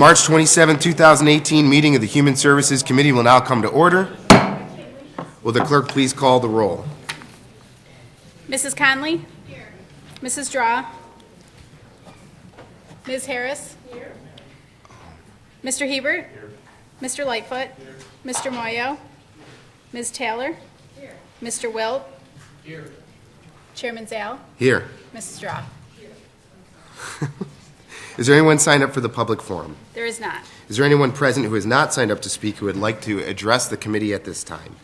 March 27, 2018 meeting of the Human Services Committee will now come to order. Will the clerk please call the roll? Mrs. Conley? Here. Mrs. Draw? Ms. Harris? Here. Mr. Hebert? Here. Mr. Lightfoot? Here. Mr. Moyo? Ms. Taylor? Here. Mr. Wilt? Here. Chairman Zale? Here. Mrs. Draw? Here. Is there anyone signed up for the public forum? There is not. Is there anyone present who has not signed up to speak who would like to address the committee at this time?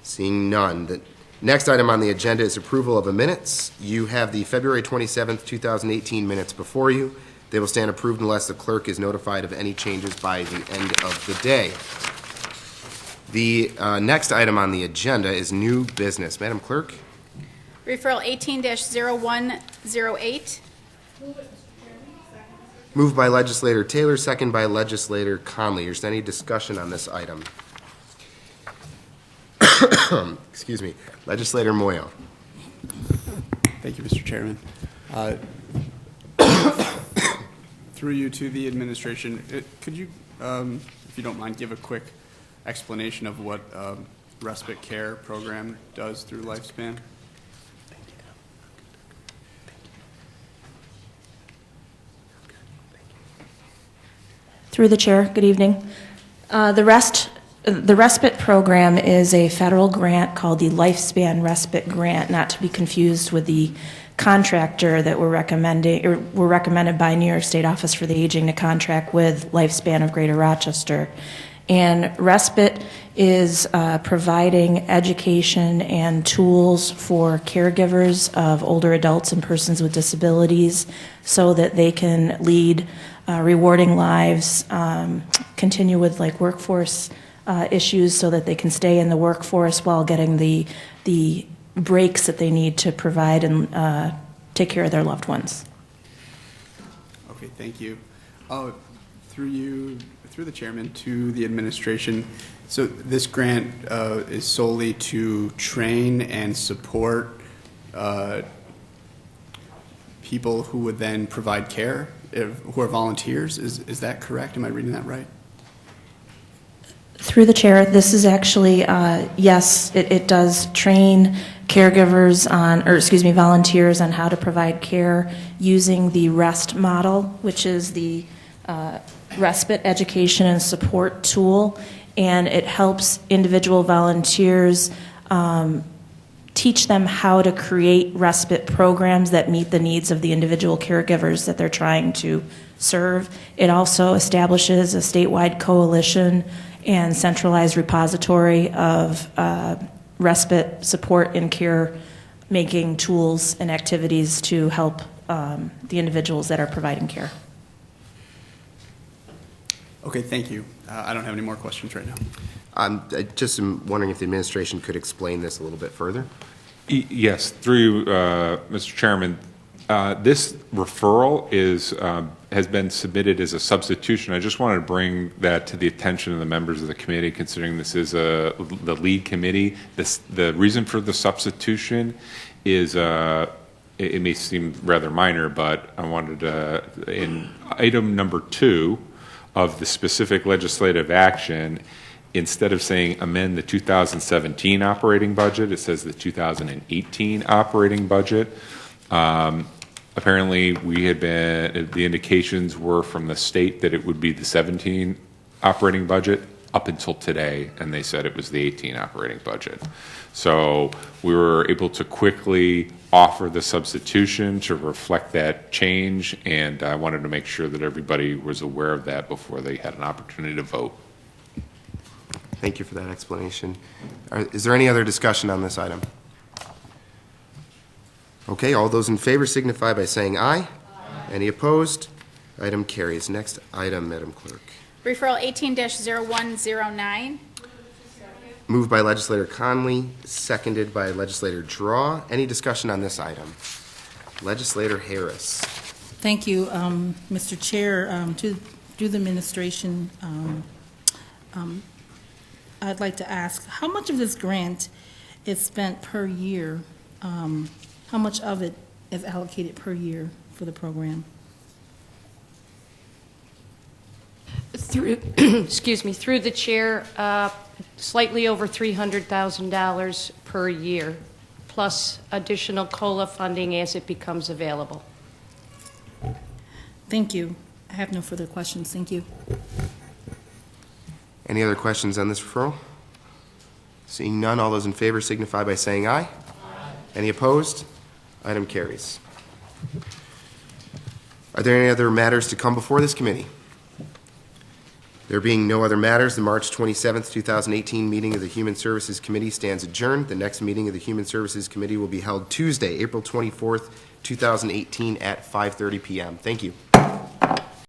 Seeing none. The next item on the agenda is approval of the minutes. You have the February 27th, 2018 minutes before you. They will stand approved unless the clerk is notified of any changes by the end of the day. The next item on the agenda is new business. Madam Clerk? Referral 18-0108. Moved by Legislator Taylor, second by Legislator Conley. Is there any discussion on this item? Excuse me. Legislator Moyo. Thank you, Mr. Chairman. Through you to the administration, could you, if you don't mind, give a quick explanation of what respite care program does through Lifespan? Through the chair, good evening. The respite program is a federal grant called the Lifespan Respite Grant, not to be confused with the contractor that we're recommended by New York State Office for the Aging to contract with Lifespan of Greater Rochester. And respite is providing education and tools for caregivers of older adults and persons with disabilities so that they can lead rewarding lives, continue with like workforce issues so that they can stay in the workforce while getting the breaks that they need to provide and take care of their loved ones. Okay, thank you. Through the chairman to the administration, so this grant is solely to train and support people who would then provide care, who are volunteers. Is that correct? Am I reading that right? Through the chair, this is actually, yes, it does train caregivers on, or excuse me, volunteers on how to provide care using the REST model, which is the respite education and support tool, and it helps individual volunteers teach them how to create respite programs that meet the needs of the individual caregivers that they're trying to serve. It also establishes a statewide coalition and centralized repository of respite support and care making tools and activities to help the individuals that are providing care. Okay, thank you. I don't have any more questions right now. I just am wondering if the administration could explain this a little bit further. Yes, through you, Mr. Chairman. This referral has been submitted as a substitution. I just wanted to bring that to the attention of the members of the committee, considering this is the lead committee. The reason for the substitution is it may seem rather minor, but I wanted to, in item number 2 of the specific legislative action, instead of saying amend the 2017 operating budget, it says the 2018 operating budget. Apparently, the indications were from the state that it would be the 17 operating budget up until today, and they said it was the 18 operating budget. So we were able to quickly offer the substitution to reflect that change, and I wanted to make sure that everybody was aware of that before they had an opportunity to vote. Thank you for that explanation. Is there any other discussion on this item? Okay, all those in favor signify by saying aye. Aye. Any opposed? Item carries. Next item, Madam Clerk. Referral 18-0109. Moved by Legislator Conley, seconded by Legislator Draw. Any discussion on this item? Legislator Harris. Thank you, Mr. Chair. To the administration, I'd like to ask, how much of this grant is spent per year? How much of it is allocated per year for the program? Through, excuse me, through the chair, slightly over $300,000 per year, plus additional COLA funding as it becomes available. Thank you. I have no further questions. Thank you. Any other questions on this referral? Seeing none, all those in favor signify by saying aye. Aye. Any opposed? Item carries. Are there any other matters to come before this committee? There being no other matters, the March 27th, 2018 meeting of the Human Services Committee stands adjourned. The next meeting of the Human Services Committee will be held Tuesday, April 24th, 2018 at 5:30 p.m. Thank you.